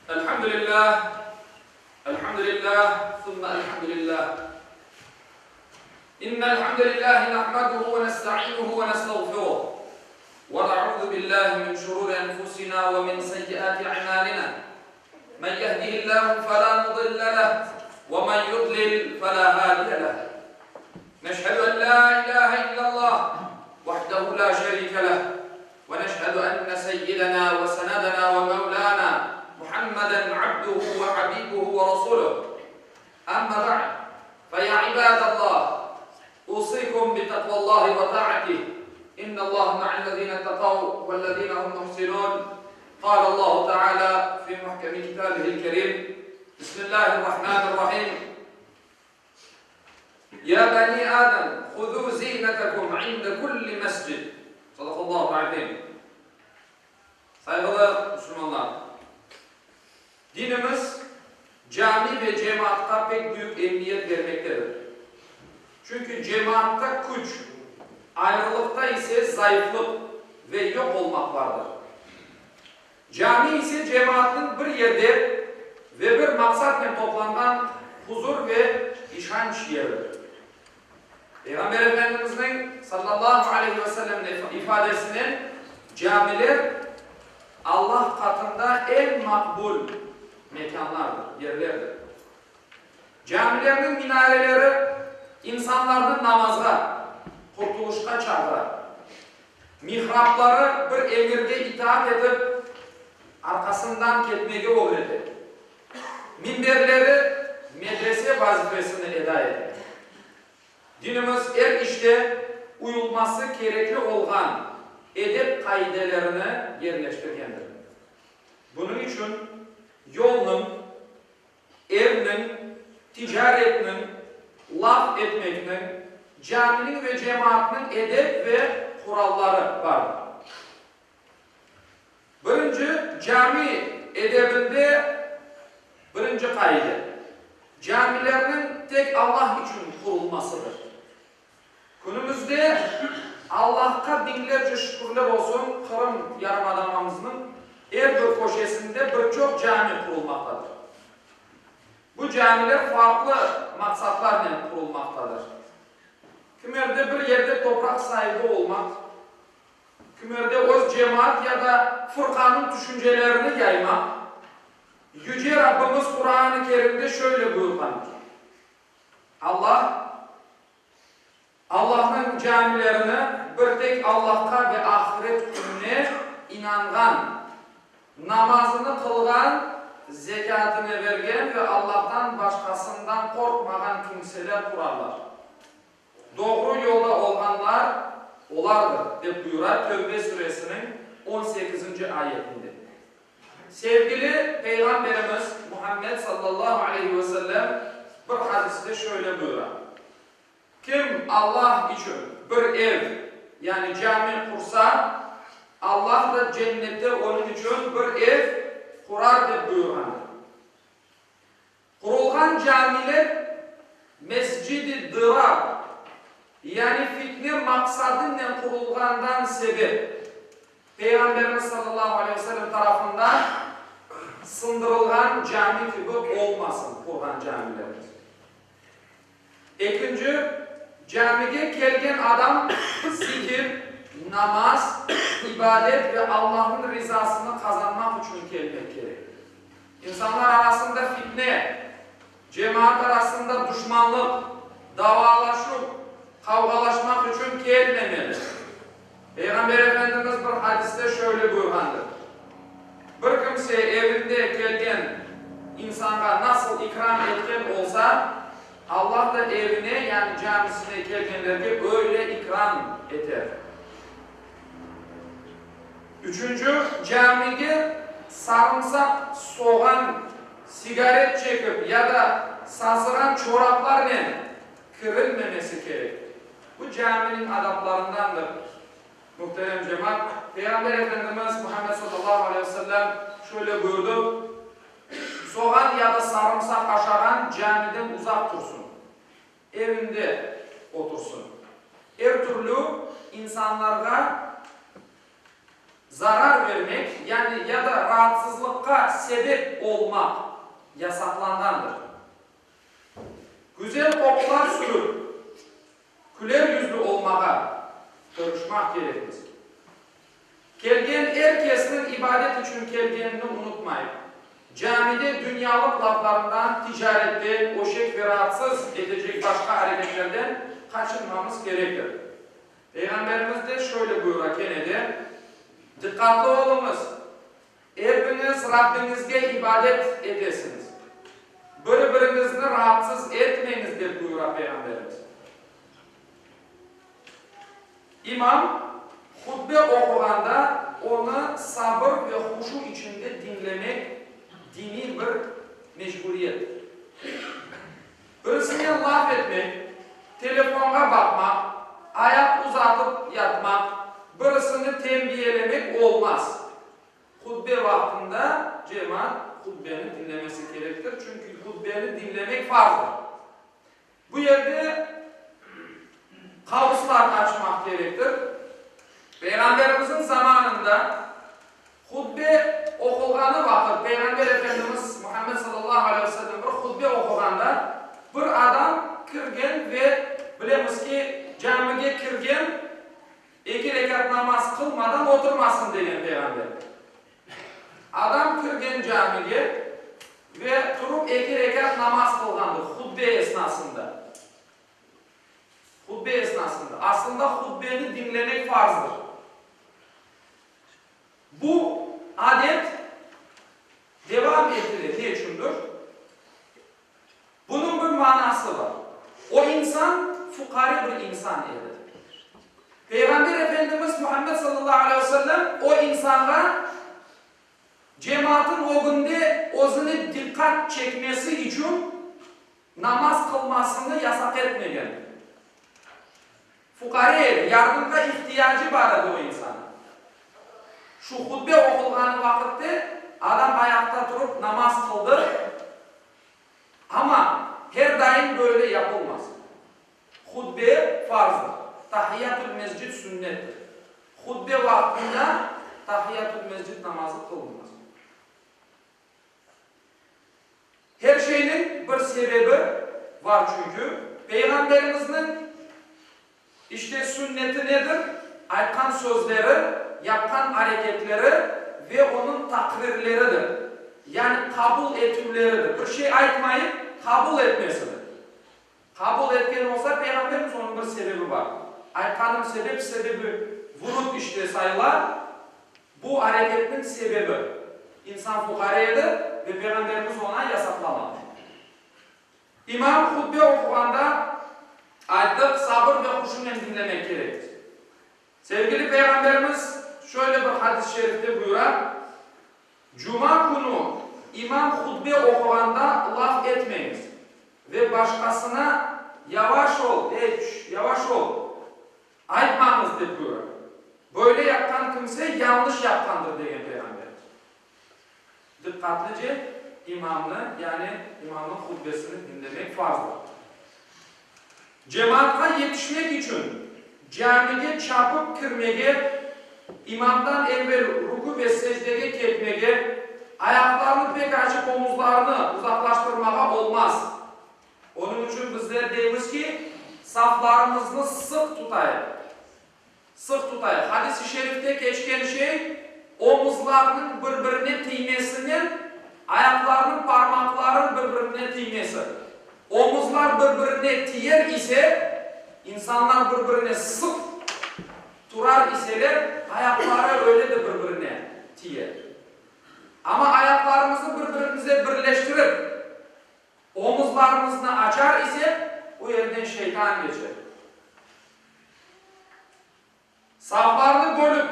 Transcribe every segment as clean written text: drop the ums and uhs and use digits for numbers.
Elhamdülillah, elhamdülillah, thumma elhamdülillah. İnnel hamdelellahi nahmaduhu ve nesta'inuhu ve nestağfiruh. Ve na'udzu billahi min şururi enfusina ve min seyyiati a'malina. Men yehdihillahu fela mudille leh ve men yudlil fela hadiye leh. Neşhedü en la ilahe illallah vahdehu la şerike leh ve neşhedü enne seyyidena ve senedena ve mevlana محمدا عبده وحبيبه ورسوله أما بعد فيا عباد الله أوصيكم بتقوى الله وطاعته إن الله مع الذين اتقوا والذين هم محسنون قال الله تعالى في محكم كتابه الكريم بسم الله الرحمن الرحيم يا بني آدم خذوا زينتكم عند كل مسجد صدق الله العظيم. Saygılı Müslümanlar, dinimiz cami ve cemaatta pek büyük emniyet vermektedir. Çünkü cemaatta güç, ayrılıkta ise zayıflık ve yok olmak vardır. Cami ise cemaatin bir yerde ve bir maksatla toplanılan huzur ve işanç yeridir. Peygamber Efendimiz'in sallallahu aleyhi ve sellem'in ifadesinin camiler Allah katında en makbul mekanlardır, yerlerdir. Camilerin minareleri insanların namaza, kurtuluşa çağırar. Mihrapları bir emirge itaat edip arkasından ketmege öğretir. Minberleri medrese vazifesini eda eder. Dinimiz her işte uyulması gerekli olan edep kaidelerini yerleştirgendir. Bunun için yolun, evinin, ticaretinin, laf etmekinin, caminin ve cemaatinin edep ve kuralları vardır. Birinci, cami edebinde birinci kaide, camilerin tek Allah için kurulmasıdır. Günümüzde Allah'a binlerce şükürler olsun, Kırım Yarımadamamızın her bir köşesinde birçok cami kurulmaktadır. Bu camiler farklı maksatlarla kurulmaktadır. Kimerde bir yerde toprak sahibi olmak, kimerde öz cemaat ya da fırkanın düşüncelerini yaymak. Yüce Rabbimiz Kur'an-ı Kerim'de şöyle buyurmaktadır. Allah'ın camilerini bir tek Allah'a ve ahiret gününe inangan, namazını kılgan, zekatını vergen ve Allah'tan başkasından korkmagan kimseler kurarlar. Doğru yolda olanlar olardır diye buyurar Tevbe suresinin 18. ayetinde. Sevgili Peygamberimiz Muhammed sallallahu aleyhi ve sellem bir hadiste şöyle buyurar. Kim Allah için bir ev yani cami kursa Allah da cennette onun için bir ev kurar diye buyurandır. Kurulgan camiler mescid-i dırar yani fitne maksadıyla kurulgandan sebep Peygamberimiz sallallahu aleyhi ve sellem tarafından sındırılgan cami gibi olmasın kurulgan camilerimiz. İkinci, camiye gelgen adam zikir, namaz, ibadet ve Allah'ın rızasını kazanmak için gelmek gerek. İnsanlar arasında fitne, cemaat arasında düşmanlık, davalaşıp, kavgalaşmak için gelmemeli. Peygamber Efendimiz bir hadiste şöyle buyurgandır. Bir kimse evinde gelgen insana nasıl ikram etken olsa, Allah da evine yani camisine gelgenlerine öyle ikram eder. Üçüncü, camiye sarımsak, soğan, sigaret çekip ya da sazıran çoraplarla kırılmemesi gerek. Bu caminin adaplarındandır. Muhterem cemaat, Peygamber Efendimiz Muhammed sallallahu aleyhi ve sellem şöyle buyurdu. Soğan ya da sarımsak aşaran camiden uzak dursun. Evinde otursun. Her türlü insanlara zarar vermek yani ya da rahatsızlıkka sebep olmak yasaklangandır. Güzel kokular sürüp, güler yüzlü olmağa görüşmek gerekir. Kelgen herkesinin ibadet için kelgenini unutmayın. Camide dünyalık laflarından, ticarette, oşek ve rahatsız edecek başka hareketlerden kaçınmamız gerekir. Peygamberimiz de şöyle buyuruyor kenede, dikkatli olunuz, hepiniz Rabbinizge ibadet edesiniz. Birbirinizi rahatsız etmeyiniz diye buyuruyor Peygamberimiz. İmam hutbe okuganda onu sabır ve huşu içinde dinlemek dini bir mecburiyet. Birisine laf etmek, telefonga bakmak, ayak uzatıp yatmak, birisini tembihlemek olmaz. Hutbe vaktinde cemaat hutbeni dinlemesi gerektir. Çünkü hutbeni dinlemek farzdır. Bu yerde kavuslar açmak gerektir. Peygamberimizin zamanında hutbe okulganı vakit Peygamber Efendimiz Muhammed sallallahu aleyhi ve sellem bir hutbe okuganda bir adam kirgen ve bilemiz ki camiye kirgen 2 rekat namaz kılmadan oturmasın degan Peygamber. Adam kirgen camiye ve turup 2 rekat namaz kılgandı hutbe esnasında. Hutbe esnasında. Aslında hutbeni dinlemek farzdır. Bu adet devam edilir. Ne içindir? Bunun bir manası var. O insan fukari bir insan eder. Peygamber Efendimiz Muhammed sallallahu aleyhi ve sellem o insana cemaatin o günde özünü dikkat çekmesi için namaz kılmasını yasak etmegen. Fukari, yardımga ihtiyacı vardı o insana. Şu hutbe okulgan vakitte adam ayakta durup namaz kıldı. Ama her daim böyle yapılmaz. Hutbe farzdır. Tahiyyatül mescid sünnettir. Hutbe vaktinde tahiyyatül mescid namazı kılınmaz. Her şeyin bir sebebi var çünkü. Peygamberimizin işte sünneti nedir? Aytkan sözleri, yapkan hareketleri ve onun takrirleridir. Yani kabul etüleridir. Bir şey aytmayıp kabul etmesidir. Kabul etken olsa Peygamberimiz onun bir sebebi var. Aytkanın sebebi vurut işte sayılar. Bu hareketin sebebi. İnsan fukariydi ve Peygamberimiz ona yasaklamadı. İmam hutbe okuganda ayttık sabır ve huşuyla dinlemek gerekir. Sevgili Peygamberimiz şöyle bir hadis-i şerifte buyurar. Cuma günü imam hutbe okuganda laf etmeyiniz ve başkasına yavaş ol, yavaş ol aytmamız diye buyurar. Böyle yapan kimse yanlış yapandır diyen Peygamber. Dikkatlice imamını yani imamın hutbesini dinlemek farzdır. Cemaate yetişmek için camiye çapıp kirmege, imamdan evvel ruku ve secdeye ketmege, ayaklarını pek açıp omuzlarını uzaklaştırmağa olmaz. Onun için bizler deyimiz ki saflarımızı sık tutayım. Sık tutayım. Hadis-i şerifte geçen şey omuzlarının birbirine değmesinin, ayaklarının parmakların birbirine değmesi. Omuzlar birbirine tiyer ise, insanlar birbirine sık durar iseler, ayakları öyle de birbirine tiyer. Ama ayaklarımızı birbirimize birleştirip, omuzlarımızı açar ise, o yerden şeytan geçer. Saflarını bölüp,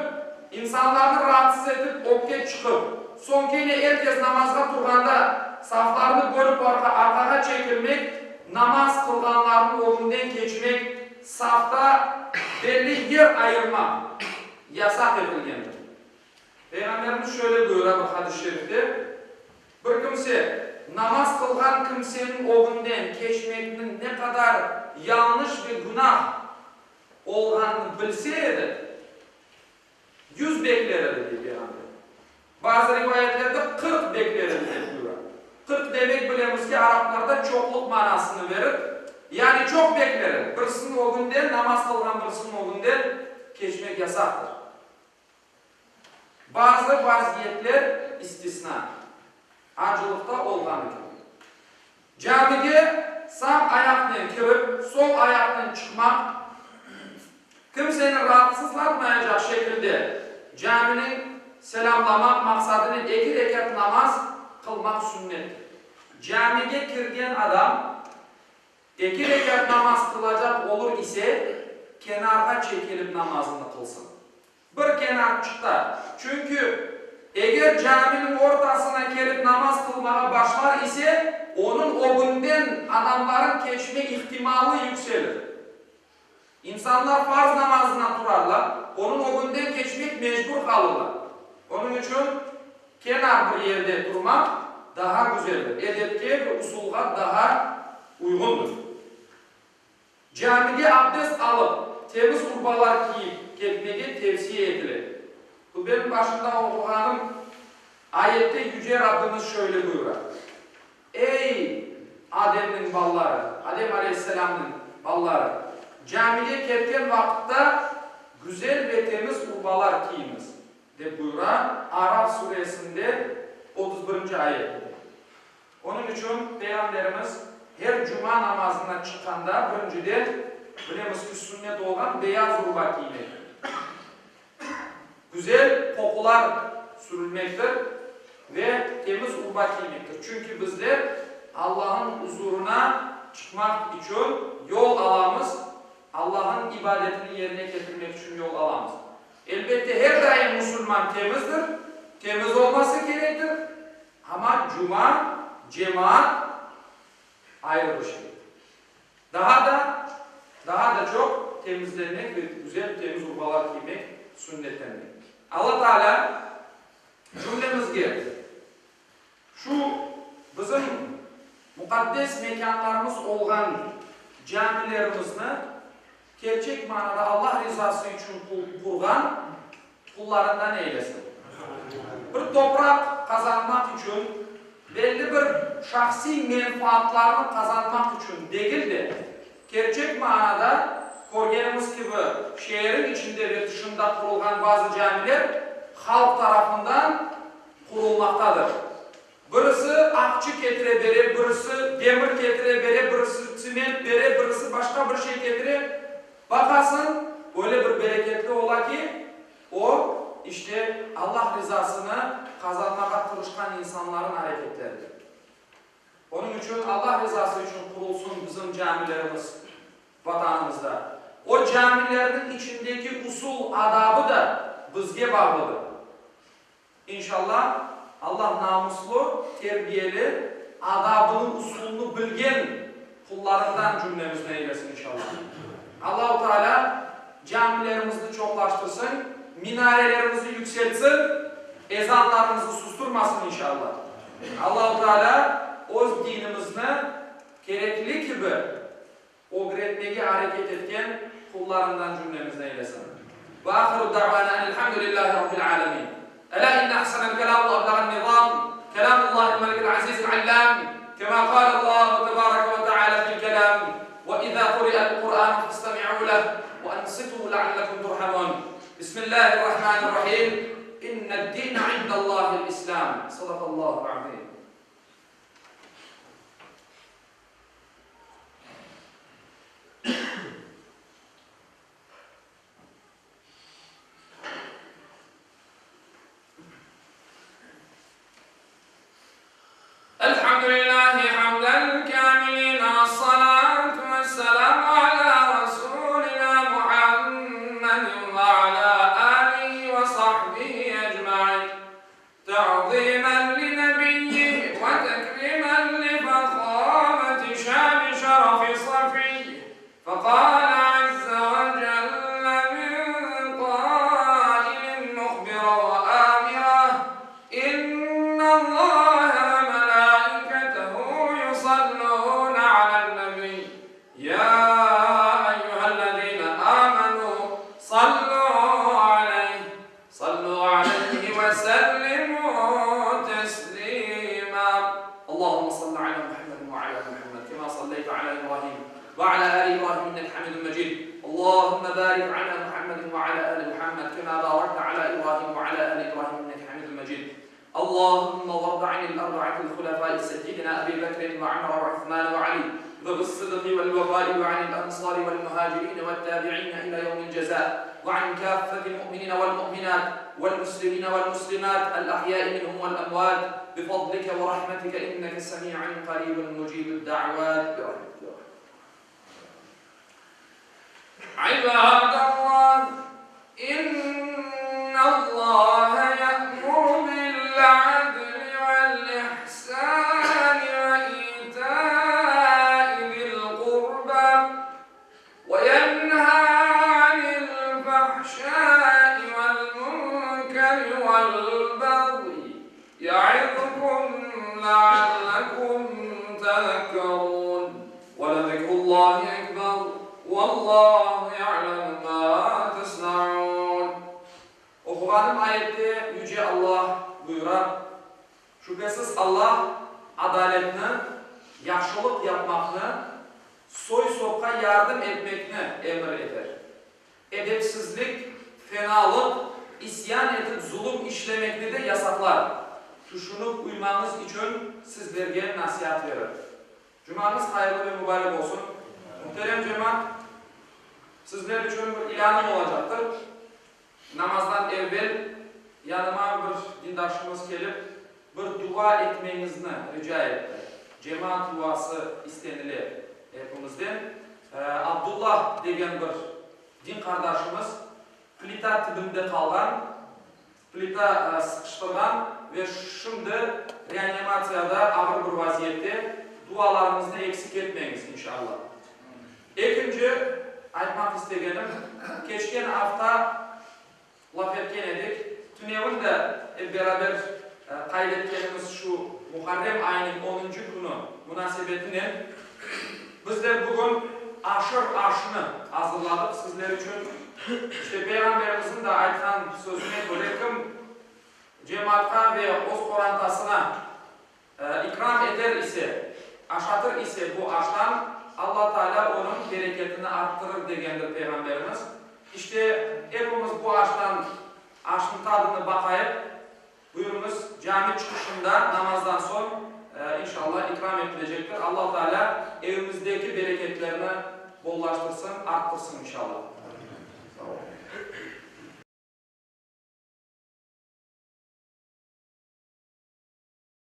insanlarını rahatsız edip, okket çıkıp, son kene herkes namazga turganda, saflarını bölüp arkaga çekilmek, namaz kılganlarının önünden geçmek, safta belli yer ayırmak yasak edilgendir. Peygamberimiz şöyle buyuruyor bu hadis-i şerifte. Bir kimse namaz kılgan kimsenin önünden geçmekinin ne kadar yanlış bir günah olganını bilseydi, 100 bekler dedi Peygamber. Bazı rivayetlerde 40 bekler dedi. 40 demek bilemiz ki Araplarda çokluk manasını verir. Yani çok bekler. Birisinin o günden namaz kılgan birisinin o günden geçmek yasaktır. Bazı vaziyetler istisna. Acılıkta olgan için. Camiye sağ ayakla kirip, sol ayakla çıkmak, kimsenin rahatsızlanmayacak şekilde caminin selamlamak maksadını 2 rekat namaz kılmak sünnettir. Camiye kirgen adam 2 rekat namaz kılacak olur ise kenarda çekilip namazını kılsın. Bir kenar çıkta. Çünkü eğer caminin ortasına gelip namaz kılmaya başlar ise onun o günden adamların geçme ihtimali yükselir. İnsanlar farz namazına durarlar. Onun o günden geçmek mecbur kalırlar. Onun için kenar bir yerde durmak daha güzeldir. Edepke ve usulga daha uygundur. Camide abdest alıp temiz urbalar giyip gitmeyi tavsiye edilir. Bu benim başında okuduğum ayette Yüce Rabbimiz şöyle buyuruyor. Ey Adem'in balları, Adem Aleyhisselam'ın balları, camiye gelirken vakitte güzel ve temiz urbalar giyiniz de buyuruyor. Araf suresinde 31. ayette. Onun için Peygamberimiz her cuma namazına çıkanda önceden bilemiz ki sünnet olan beyaz urba giymek. Güzel kokular sürülmektir ve temiz urba giymektir. Çünkü bizler Allah'ın huzuruna çıkmak için yol alamız, Allah'ın ibadetini yerine getirmek için yol alamız. Elbette her daim Müslüman temizdir, temiz olması gerektir. Ama cuma, cemaat ayrı bir şey. Daha da çok temizlenmek ve güzel temiz urbalar giymek sünnetlenmek. Allah Teala cümlemizge şu bizim mukaddes mekanlarımız olan camilerimizni gerçek manada Allah rızası için kurgan kullarından eylesin. Bir toprak kazanmak için, belli bir şahsi menfaatlarını kazanmak için değil de gerçek manada görgenimiz gibi şehrin içinde ve dışında kurulgan bazı camiler halk tarafından kurulmaktadır. Birisi akçı getire bere, birisi demir getire bere, birisi siment bere, birisi başka bir şey getire. Bakarsın öyle bir bereketli ola ki o işte Allah rızasını kazanmaya çalışkan insanların hareketleridir. Onun için Allah rızası için kurulsun bizim camilerimiz vatanımızda. O camilerin içindeki usul adabı da bizge bağlıdır. İnşallah Allah namuslu, terbiyeli, adabının usulunu bilgen kullarından cümlemizden eylesin inşallah. Allah-u Teala camilerimizi çoklaştırsın, minarelerimizi yükseltsin, ezanlarımızı susturmasın inşallah. Allah-u Teala o dinimizni gerekli gibi o üretmeye hareket etken kullarından cümlemizden eylesin. Ve ahiru da'vana elhamdülillahi rabbil alemin. Ela inne ahsanel kelam ve ablagan nizam kelamullahil melikil azizil allam kema kâle Allah tebareke ve teâlâ fil kelam ve izâ kuri'al Kur'an fastami'û leh ve ansitû leallekum turhamun. Bismillahirrahmanirrahim. İnned-dîne indallâhil islam. Sadakallâhu azîm. تعظيما لنبيه اللهم وارض عن الأربعة الخلفاء سيدنا أبي بكر وعمر وعثمان وعلي ذوي الصدق والوفاء وعن الأنصار والمهاجرين والتابعين إلى يوم الجزاء وعن كافة المؤمنين والمؤمنات والمسلمين والمسلمات الأحياء منهم والأموات بفضلك ورحمتك إنك سميع قريب مجيب الدعوات برحمتك. عباد الله إن الله يأمر بالعدل والإحسان وإيتاء ذي القربى وينهى عن الفحشاء والمنكر والبغي يعظكم لعلكم تذكرون ولذكر الله أكبر والله يعلم ما تصنعون. Okuğanım ayette Yüce Allah buyurar. Şüphesiz Allah adaletini, yaxşılık yapmakını, soy sopa yardım etmekini emir eder. Edepsizlik, fenalık, isyan edip zulüm işlemekni de yasaklar. Düşünüp uymanız için sizlerge nasihat verir. Cumanız hayırlı ve mübarek olsun. Muhterem cemaat, sizler için bir ilanım olacaktır. Namazdan evvel yanıma bir dindaşımız gelip bir dua etmenizni rica etti. Cemaat duası istenilir hepimizden. Abdullah degen bir din kardeşimiz plita tibinde kalgan, plita sıkıştırgan ve şimdi reanimasyada ağır bir vaziyette. Dualarınızda eksik etmeyiniz inşallah. İkinci aytmak istegenim, geçen hafta laf etken edik. Tünevin de beraber kaydetkenimiz şu Muharrem ayının 10. günü münasebetine bizler bugün aşır aşını hazırladık sizler için. İşte Peygamberimizin de aytkan sözüne göre kim cemaatka ve öz korantasına ikram eder ise, aşatır ise bu aştan Allah Teala onun bereketini arttırır degendir Peygamberimiz. İşte hepimiz bu aştan aşın tadını bakayıp buyurunuz cami çıkışında namazdan sonra inşallah ikram edilecektir. Allah Teala evimizdeki bereketlerini bollaştırsın, arttırsın inşallah.